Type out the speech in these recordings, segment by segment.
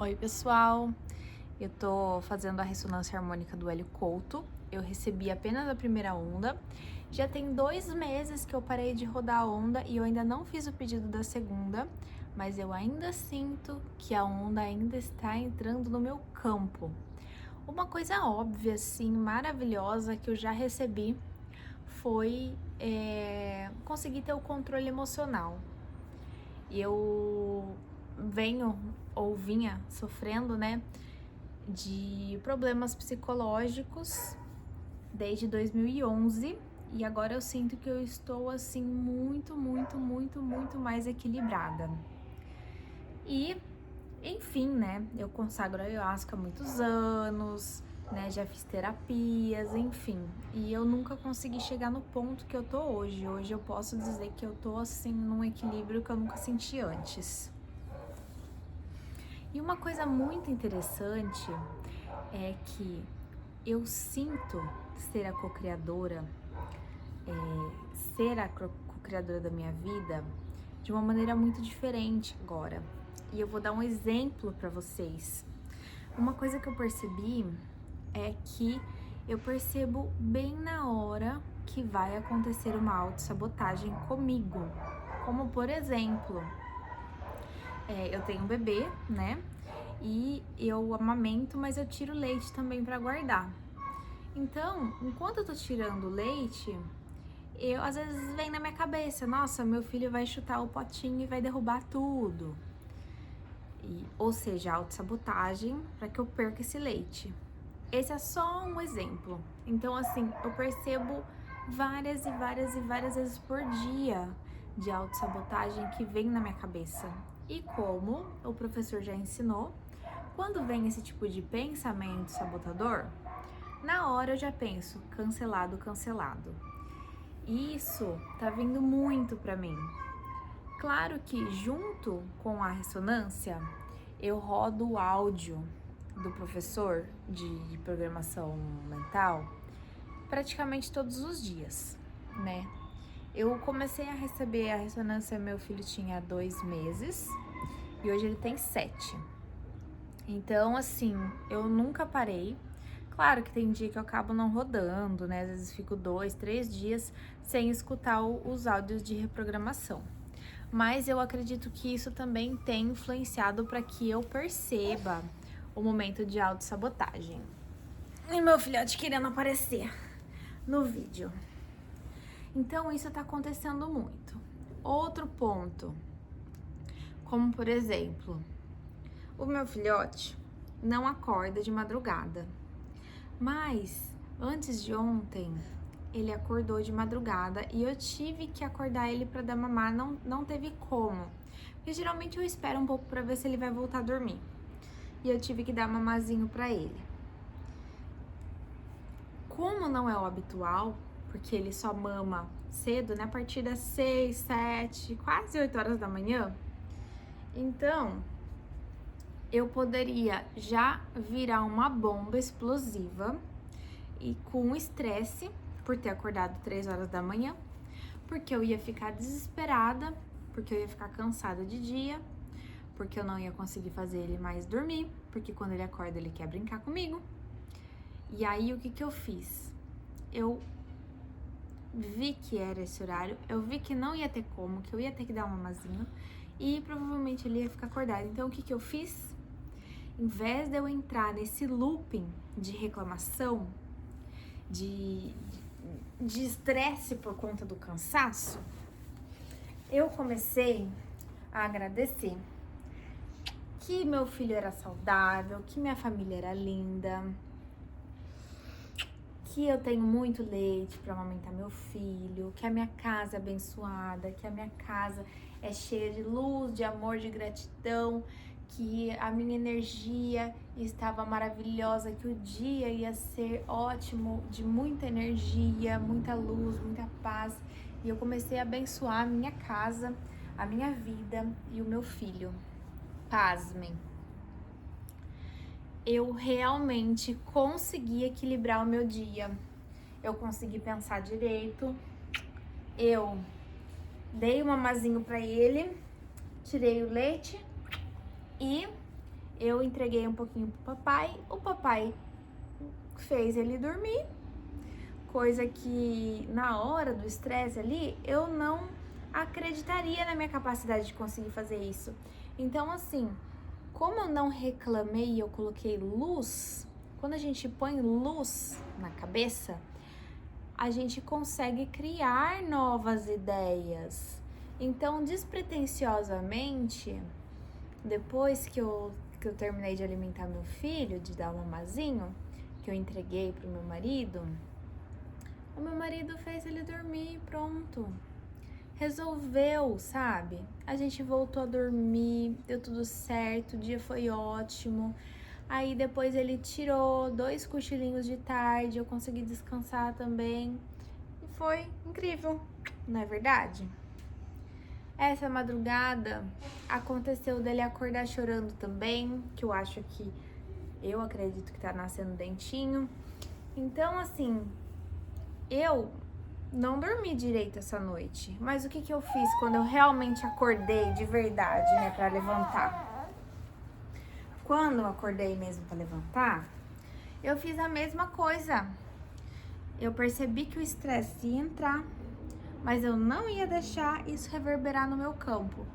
Oi, pessoal! Eu tô fazendo a ressonância harmônica do Hélio Couto. Eu recebi apenas a primeira onda. Já tem 2 meses que eu parei de rodar a onda e eu ainda não fiz o pedido da segunda, mas eu ainda sinto que a onda ainda está entrando no meu campo. Uma coisa óbvia, assim, maravilhosa que eu já recebi foi conseguir ter o controle emocional. Eu vinha sofrendo, né, de problemas psicológicos desde 2011 e agora eu sinto que eu estou assim muito mais equilibrada. E, enfim, né, eu consagro a ayahuasca há muitos anos, né, já fiz terapias, enfim, e eu nunca consegui chegar no ponto que eu tô hoje. Hoje eu posso dizer que eu tô assim num equilíbrio que eu nunca senti antes. E uma coisa muito interessante é que eu sinto ser a co-criadora, ser a co-criadora da minha vida de uma maneira muito diferente agora. E eu vou dar um exemplo para vocês. Uma coisa que eu percebi é que eu percebo bem na hora que vai acontecer uma autossabotagem comigo. Como por exemplo, eu tenho um bebê, né? E eu amamento, mas eu tiro leite também para guardar. Então, enquanto eu tô tirando o leite, eu às vezes vem na minha cabeça, nossa, meu filho vai chutar o potinho e vai derrubar tudo. Ou seja, autossabotagem para que eu perca esse leite. Esse é só um exemplo. Então, assim, eu percebo várias vezes por dia de autossabotagem que vem na minha cabeça. E como o professor já ensinou, quando vem esse tipo de pensamento sabotador, na hora eu já penso, cancelado, cancelado. E isso tá vindo muito pra mim. Claro que junto com a ressonância, eu rodo o áudio do professor de programação mental praticamente todos os dias, né? Eu comecei a receber a ressonância, meu filho tinha 2 meses e hoje ele tem 7. Então, assim, eu nunca parei. Claro que tem dia que eu acabo não rodando, né? Às vezes fico 2, 3 dias sem escutar os áudios de reprogramação. Mas eu acredito que isso também tem influenciado para que eu perceba o momento de autossabotagem. E meu filhote querendo aparecer no vídeo. Então isso tá acontecendo muito. Outro ponto, como por exemplo, o meu filhote não acorda de madrugada, mas antes de ontem ele acordou de madrugada e eu tive que acordar ele para dar mamar, não teve como, porque geralmente eu espero um pouco para ver se ele vai voltar a dormir, e eu tive que dar mamazinho para ele. Como não é o habitual, porque ele só mama cedo, né, a partir das 6, 7, quase 8 horas da manhã, então eu poderia já virar uma bomba explosiva e com estresse por ter acordado 3 horas da manhã, porque eu ia ficar desesperada, porque eu ia ficar cansada de dia, porque eu não ia conseguir fazer ele mais dormir, porque quando ele acorda ele quer brincar comigo. E aí o que que eu fiz? Eu vi que era esse horário, eu vi que não ia ter como, que eu ia ter que dar um mamazinho e provavelmente ele ia ficar acordado. Então o que que eu fiz? Em vez de eu entrar nesse looping de reclamação, de estresse por conta do cansaço, eu comecei a agradecer que meu filho era saudável, que minha família era linda, que eu tenho muito leite para amamentar meu filho, que a minha casa é abençoada, que a minha casa é cheia de luz, de amor, de gratidão, que a minha energia estava maravilhosa, que o dia ia ser ótimo, de muita energia, muita luz, muita paz. E eu comecei a abençoar a minha casa, a minha vida e o meu filho. Pasmem. Eu realmente consegui equilibrar o meu dia. Eu consegui pensar direito. Eu dei um mamazinho para ele, tirei o leite e eu entreguei um pouquinho pro papai, o papai fez ele dormir, coisa que na hora do estresse ali, eu não acreditaria na minha capacidade de conseguir fazer isso. Então, assim, como eu não reclamei, eu coloquei luz, quando a gente põe luz na cabeça, a gente consegue criar novas ideias. Então, despretensiosamente, depois que eu terminei de alimentar meu filho, de dar o mamazinho, que eu entreguei pro meu marido, o meu marido fez ele dormir e pronto. Resolveu, sabe? A gente voltou a dormir, deu tudo certo, o dia foi ótimo. Aí depois ele tirou 2 cochilinhos de tarde, eu consegui descansar também. E foi incrível, não é verdade? Essa madrugada aconteceu dele acordar chorando também, que eu acredito que tá nascendo dentinho. Então, assim, eu não dormi direito essa noite. Mas o que eu fiz quando eu realmente acordei de verdade, né, pra levantar? Quando eu acordei mesmo pra levantar, eu fiz a mesma coisa. Eu percebi que o estresse ia entrar, mas eu não ia deixar isso reverberar no meu campo.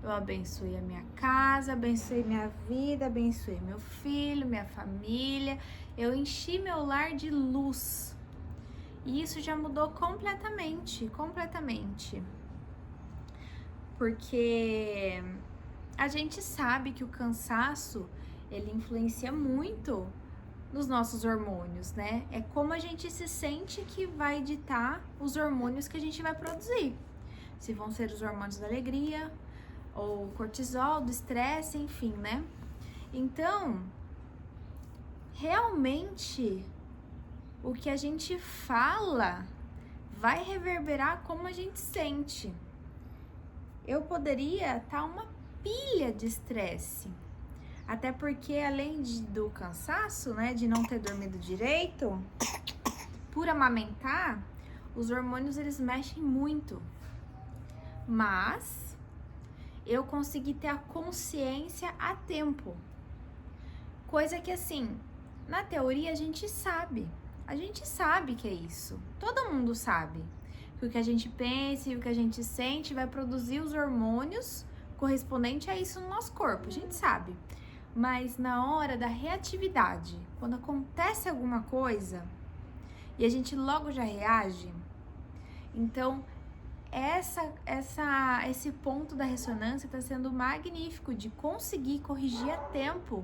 Eu abençoei a minha casa, abençoei minha vida, abençoei meu filho, minha família. Eu enchi meu lar de luz. E isso já mudou completamente. Porque a gente sabe que o cansaço, ele influencia muito nos nossos hormônios, né? É como a gente se sente que vai ditar os hormônios que a gente vai produzir. Se vão ser os hormônios da alegria, ou cortisol, do estresse, enfim, né? Então, realmente, o que a gente fala vai reverberar como a gente sente. Eu poderia estar uma pilha de estresse. Até porque, além do cansaço, né, de não ter dormido direito, por amamentar, os hormônios, eles mexem muito. Mas eu consegui ter a consciência a tempo. Coisa que, assim, na teoria a gente sabe. A gente sabe que é isso. Todo mundo sabe que o que a gente pensa e o que a gente sente vai produzir os hormônios correspondentes a isso no nosso corpo. A gente sabe. Mas na hora da reatividade, quando acontece alguma coisa e a gente logo já reage, então esse ponto da ressonância está sendo magnífico de conseguir corrigir a tempo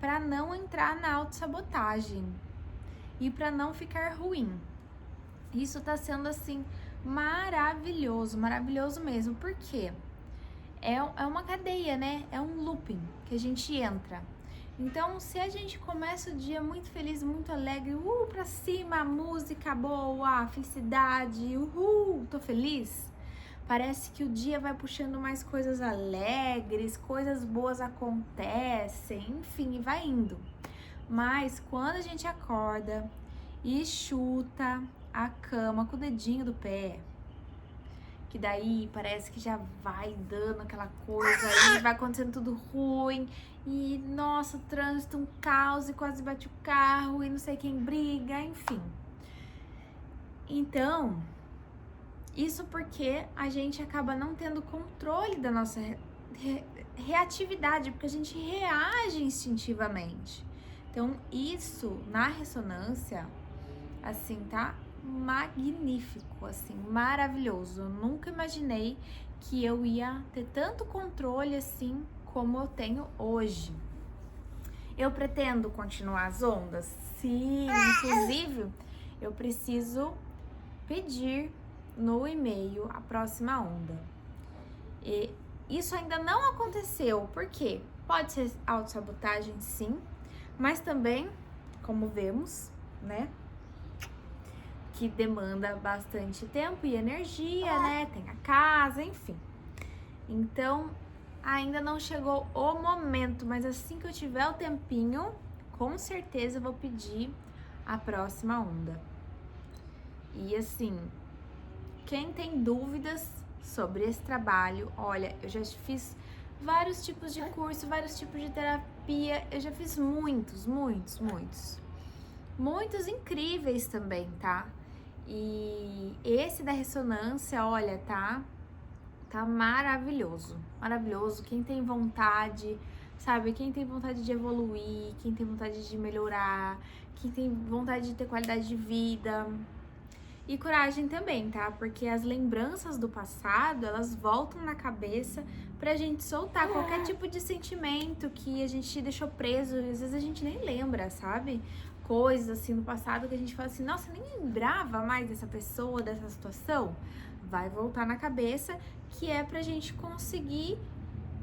para não entrar na autossabotagem e para não ficar ruim. Isso tá sendo assim maravilhoso mesmo, porque é uma cadeia, né? É um looping que a gente entra. Então, se a gente começa o dia muito feliz, muito alegre, pra cima, música boa, felicidade, tô feliz, parece que o dia vai puxando mais coisas alegres, coisas boas acontecem, enfim, vai indo. Mas quando a gente acorda e chuta a cama com o dedinho do pé, que daí parece que já vai dando aquela coisa e vai acontecendo tudo ruim e, nossa, o trânsito, um caos e quase bate o carro e não sei quem briga, enfim. Então, isso porque a gente acaba não tendo controle da nossa reatividade, porque a gente reage instintivamente. Então, isso na ressonância, assim, tá magnífico, assim, maravilhoso. Eu nunca imaginei que eu ia ter tanto controle assim como eu tenho hoje. Eu pretendo continuar as ondas? Sim, inclusive eu preciso pedir no e-mail a próxima onda. E isso ainda não aconteceu, por quê? Pode ser autossabotagem, sim, mas também, como vemos, né, que demanda bastante tempo e energia, né? Tem a casa, enfim. Então, ainda não chegou o momento, mas assim que eu tiver o tempinho, com certeza eu vou pedir a próxima onda. E assim, quem tem dúvidas sobre esse trabalho, olha, eu já fiz vários tipos de curso, vários tipos de terapia. Eu já fiz muitos incríveis também, tá? E esse da ressonância, olha, tá maravilhoso, maravilhoso. Quem tem vontade, sabe? Quem tem vontade de evoluir, quem tem vontade de melhorar, quem tem vontade de ter qualidade de vida. E coragem também, tá? Porque as lembranças do passado, elas voltam na cabeça pra gente soltar qualquer tipo de sentimento que a gente deixou preso. Às vezes a gente nem lembra, sabe? Coisas assim no passado que a gente fala assim, nossa, nem lembrava mais dessa pessoa, dessa situação. Vai voltar na cabeça, que é pra gente conseguir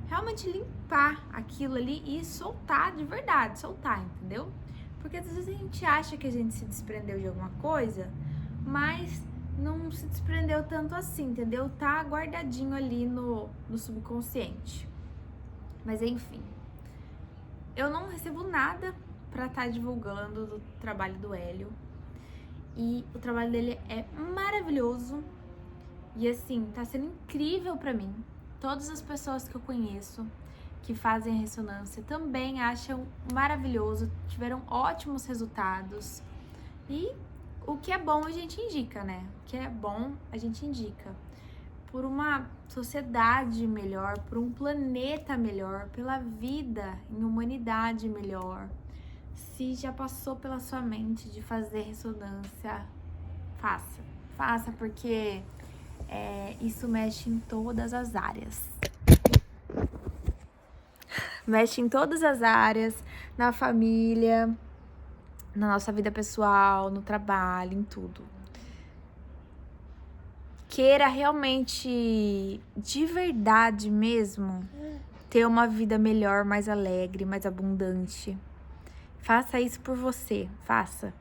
realmente limpar aquilo ali e soltar de verdade, soltar, entendeu? Porque às vezes a gente acha que a gente se desprendeu de alguma coisa, mas não se desprendeu tanto assim, entendeu? Tá guardadinho ali no subconsciente. Mas enfim, eu não recebo nada pra estar divulgando do trabalho do Hélio. E o trabalho dele é maravilhoso. E assim, tá sendo incrível pra mim. Todas as pessoas que eu conheço que fazem a ressonância também acham maravilhoso, tiveram ótimos resultados. E o que é bom a gente indica, né? O que é bom a gente indica. Por uma sociedade melhor, por um planeta melhor, pela vida em humanidade melhor. Se já passou pela sua mente de fazer ressonância, faça. Faça, porque isso mexe em todas as áreas. Mexe em todas as áreas, na família, na nossa vida pessoal, no trabalho, em tudo. Queira realmente, de verdade mesmo, ter uma vida melhor, mais alegre, mais abundante. Faça isso por você, faça.